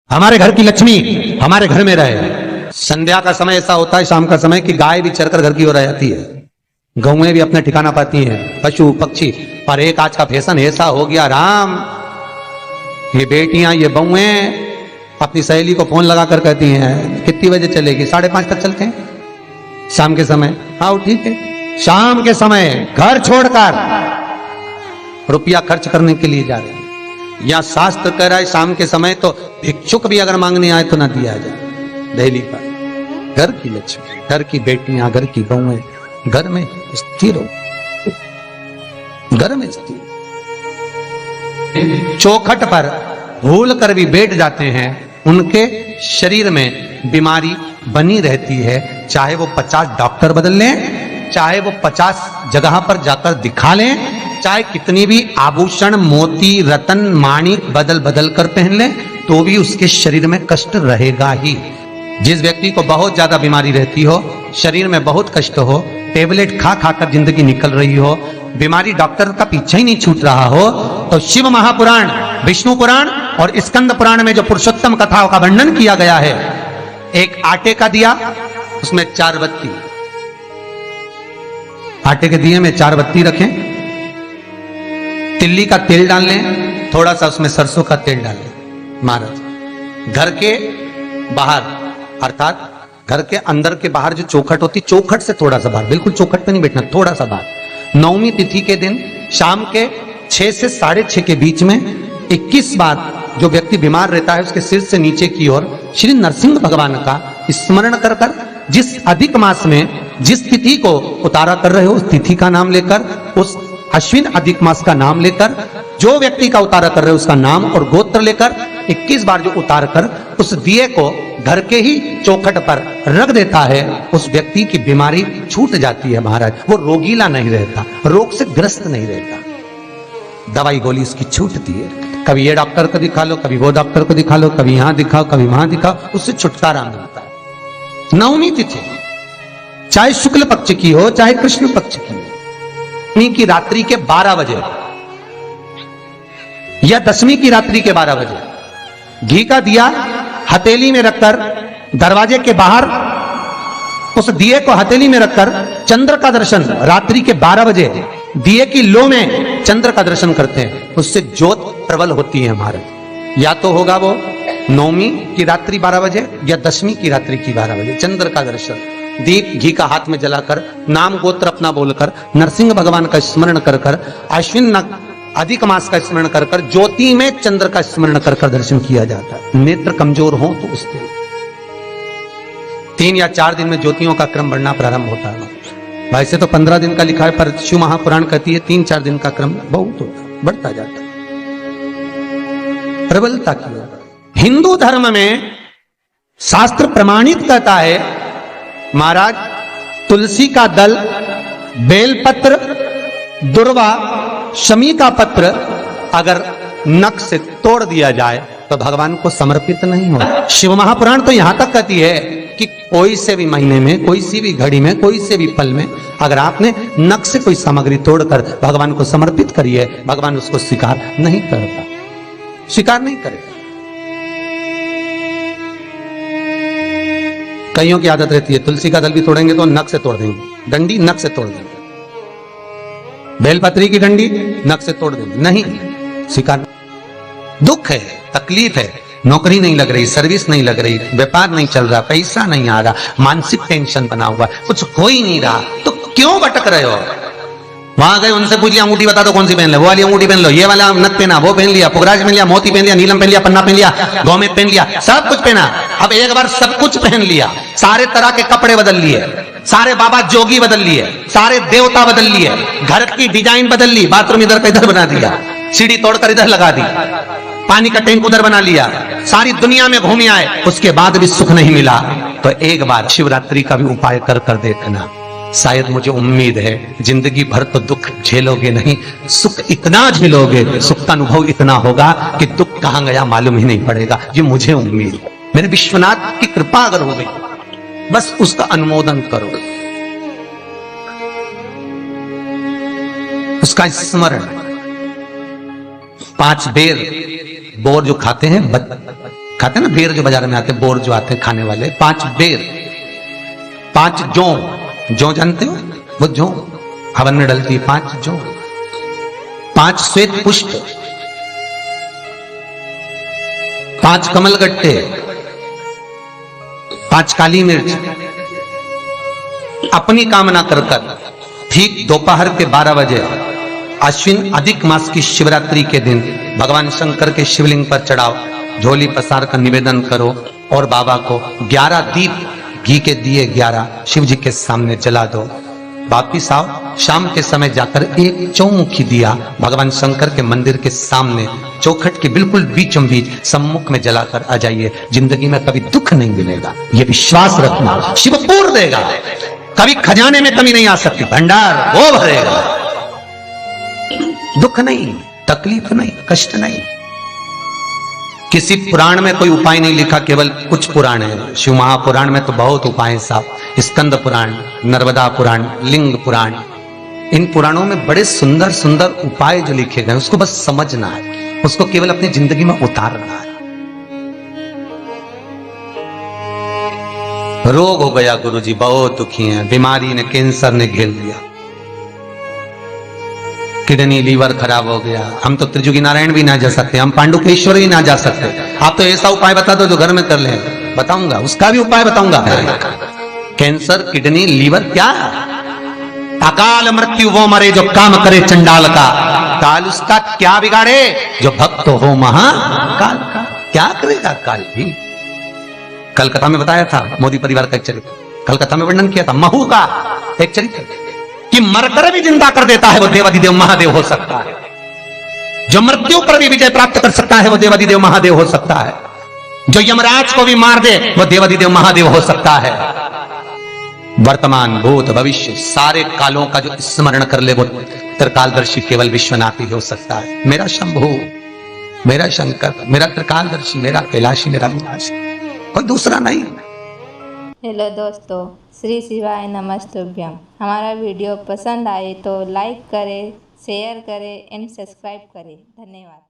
हमारे घर की लक्ष्मी हमारे घर में रहे। संध्या का समय ऐसा होता है, शाम का समय, कि गाय भी चरकर घर की ओर आ जाती है, गौएं भी अपना ठिकाना पाती हैं, पशु पक्षी। पर एक आज का फैशन ऐसा हो गया राम, ये बेटियां ये बहुएं अपनी सहेली को फोन लगाकर कहती हैं कितनी बजे चलेगी, 5:30 तक चलते हैं शाम के समय। हाँ ठीक है, शाम के समय घर छोड़कर रुपया खर्च करने के लिए जा रहे हैं। या शास्त्र कह रहा है शाम के समय तो भिक्षुक भी अगर मांगने आए तो ना दिया जाए। दहली का घर की लक्ष्मी, घर की बेटियां, घर की बहुएं घर में स्थिर हो, घर में स्थिर। चौखट पर भूल कर भी बैठ जाते हैं, उनके शरीर में बीमारी बनी रहती है। चाहे वो 50 डॉक्टर बदल लें, चाहे वो 50 जगह पर जाकर दिखा लें, चाहे कितनी भी आभूषण मोती रतन माणिक बदल बदल कर पहन लें, तो भी उसके शरीर में कष्ट रहेगा ही। जिस व्यक्ति को बहुत ज्यादा बीमारी रहती हो, शरीर में बहुत कष्ट हो, टेबलेट खा खाकर जिंदगी निकल रही हो, बीमारी डॉक्टर का पीछा ही नहीं छूट रहा हो, तो शिव महापुराण, विष्णु पुराण और स्कंद पुराण में जो पुरुषोत्तम कथाओं का वर्णन किया गया है, एक आटे का दिया, उसमें 4 बत्ती, आटे के दिए में 4 बत्ती रखें, तिल्ली का तेल डाल लें, थोड़ा सा उसमें सरसों का तेल डाल लें। महाराज घर के बाहर, अर्थात घर के अंदर के बाहर जो चौखट होती, चौखट से थोड़ा सा बाहर, बिल्कुल चौखट पे नहीं बैठना, थोड़ा सा बाहर, 9वीं तिथि के दिन शाम के 6 से 6:30 के बीच में 21 बार जो व्यक्ति बीमार रहता है उसके सिर से नीचे की ओर श्री नरसिंह भगवान का स्मरण कर कर, जिस अधिक मास में जिस तिथि को उतारा कर रहे हो उस तिथि का नाम लेकर, उस अश्विन अधिक मास का नाम लेकर, जो व्यक्ति का उतारा कर रहे हो उसका नाम और गोत्र लेकर 21 बार जो उतार कर उस दिए को घर के ही चौखट पर रख देता है, उस व्यक्ति की बीमारी छूट जाती है महाराज। वो रोगीला नहीं रहता, रोग से ग्रस्त नहीं रहता, दवाई गोली उसकी छूटती है। कभी ये डॉक्टर को दिखा लो, कभी वो डॉक्टर को दिखा लो, कभी यहां दिखाओ, कभी वहां दिखाओ, उससे छुटकारा मिलता है। 9वीं तिथि चाहे शुक्ल पक्ष की हो चाहे कृष्ण पक्ष की हो, की रात्रि के 12 बजे या 10वीं की रात्रि के 12 बजे घी का दिया हथेली में रखकर दरवाजे के बाहर उस दिए को हथेली में रखकर चंद्र का दर्शन रात्रि के 12 बजे दिए की लो में चंद्र का दर्शन करते हैं, उससे ज्योत प्रबल होती है हमारे। या तो होगा वो 9वीं की रात्रि 12 बजे या 10वीं की रात्रि की 12 बजे चंद्र का दर्शन, दीप घी का हाथ में जलाकर, नाम गोत्र अपना बोलकर, नरसिंह भगवान का स्मरण कर कर, अश्विन अधिक मास का स्मरण कर कर, ज्योति में चंद्र का स्मरण कर कर दर्शन किया जाता है। नेत्र कमजोर हो तो उस दिन 3 या 4 दिन में ज्योतियों का क्रम बढ़ना प्रारंभ होता है। वैसे तो 15 दिन का लिखा है, पर शिव महापुराण कहती है 3-4 दिन का क्रम बहुत होता है, बढ़ता जाता है प्रबलता की। हिंदू धर्म में शास्त्र प्रमाणित कहता है महाराज, तुलसी का दल, बेलपत्र, दुर्वा, शमी का पत्र अगर नख से तोड़ दिया जाए तो भगवान को समर्पित नहीं हो। शिव महापुराण तो यहां तक कहती है कि कोई से भी महीने में, कोई सी भी घड़ी में, कोई से भी पल में अगर आपने नख से कोई सामग्री तोड़कर भगवान को समर्पित करी है, भगवान उसको स्वीकार नहीं करता, स्वीकार नहीं करेगा। कईयों की आदत रहती है तुलसी का दल भी तोड़ेंगे तो नख से तोड़ देंगे, डंडी नख से तोड़ देंगे, बेलपत्री की डंडी नख से तोड़ देंगे, नहीं स्वीकार। दुख है, तकलीफ है, नौकरी नहीं लग रही, सर्विस नहीं लग रही, व्यापार नहीं चल रहा, पैसा नहीं आ रहा, मानसिक टेंशन बना हुआ, कुछ हो ही नहीं रहा, तो क्यों भटक रहे हो? वहां गए, उनसे पूछ लिया अंगूठी बता दो कौन सी पहन ले, वो वाली अंगूठी पहन लो, ये वाला नथ पहना, वो पहन लिया, पुगराज पहन लिया, मोती पहन लिया, नीलम पहन लिया, पन्ना पहन लिया, गौमेद पहन लिया, सब कुछ पहना। अब एक बार सब कुछ पहन लिया, सारे तरह के कपड़े बदल लिए, सारे बाबा जोगी बदल लिए, सारे देवता बदल लिए, घर की डिजाइन बदल ली, बाथरूम इधर का इधर बना दिया, सीढ़ी तोड़कर इधर लगा दी, पानी का टैंक उधर बना लिया, सारी दुनिया में घूम आए, उसके बाद भी सुख नहीं मिला, तो एक बार शिवरात्रि का भी उपाय कर कर देखना। शायद मुझे उम्मीद है जिंदगी भर तो दुख झेलोगे नहीं, सुख इतना झेलोगे, सुख का अनुभव इतना होगा कि दुख कहां गया मालूम ही नहीं पड़ेगा। ये मुझे उम्मीद है, मेरे विश्वनाथ की कृपा अगर हो गई, बस उसका अनुमोदन करो, उसका स्मरण। 5 बेर बोर जो खाते हैं खाते ना बेर जो बाजार में आते, बोर जो आते खाने वाले, 5 बेर, 5 जौ, जौ जानते हो वो जौ हवन में डलती है, 5 जौ, 5 श्वेत पुष्प, 5 कमलगट्टे, 5 काली मिर्च, अपनी कामना कर ठीक दोपहर के 12 बजे अश्विन अधिक मास की शिवरात्रि के दिन भगवान शंकर के शिवलिंग पर चढ़ाओ, झोली पसार का निवेदन करो और बाबा को 11 दीप घी के दिए 11 शिव जी के सामने जला दो। वापिस आओ, शाम के समय जाकर एक चौमुखी दिया भगवान शंकर के मंदिर के सामने चौखट के बिल्कुल बीचों बीच सम्मुख में जलाकर आ जाइए। जिंदगी में कभी दुख नहीं मिलेगा, ये विश्वास रखना, शिव पूर्ण देगा, कभी खजाने में कमी नहीं आ सकती, भंडार वो भरेगा, दुख नहीं, तकलीफ नहीं, कष्ट नहीं। किसी पुराण में कोई उपाय नहीं लिखा, केवल कुछ पुराण है। शिव महापुराण में तो बहुत उपाय हैं साहब, स्कंद पुराण, नर्मदा पुराण, लिंग पुराण, इन पुराणों में बड़े सुंदर सुंदर उपाय जो लिखे गए, उसको बस समझना है, उसको केवल अपनी जिंदगी में उतारना है। रोग हो गया गुरुजी, बहुत दुखी हैं, बीमारी ने, कैंसर ने घेर लिया, किडनी लीवर खराब हो गया, हम तो त्रिजुगी नारायण भी ना जा सकते, हम पांडुकेश्वर ही ना जा सकते, आप तो ऐसा उपाय बता दो जो घर में कर ले। बताऊंगा, उसका भी उपाय बताऊंगा। कैंसर, किडनी, लीवर, क्या अकाल मृत्यु वो मरे जो काम करे चंडाल का, काल उसका क्या बिगाड़े जो भक्त हो महाकाल का। क्या करेगा काल भी। कलकत्ता में बताया था मोदी परिवार का एक चरित्र, कलकत्ता में वर्णन किया था महू का एक चरित्र कि मरकर भी जिंदा कर देता है वो देवाधिदेव महादेव हो सकता है, जो मृत्यु पर भी विजय प्राप्त कर सकता है वो देवाधिदेव महादेव हो सकता है, जो यमराज को भी मार दे वो देवाधिदेव महादेव हो सकता है। वर्तमान, भूत, भविष्य सारे कालों का जो स्मरण कर ले वो त्रिकालदर्शी केवल विश्वनाथ ही हो सकता है। मेरा शंभु, मेरा शंकर, मेरा त्रिकालदर्शी, मेरा कैलाशी, मेरा विनाशी, कोई दूसरा नहीं। हेलो दोस्तों, श्री शिवाय नमस्तुभ्यम। हमारा वीडियो पसंद आए तो लाइक करें, शेयर करें एंड सब्सक्राइब करें। धन्यवाद।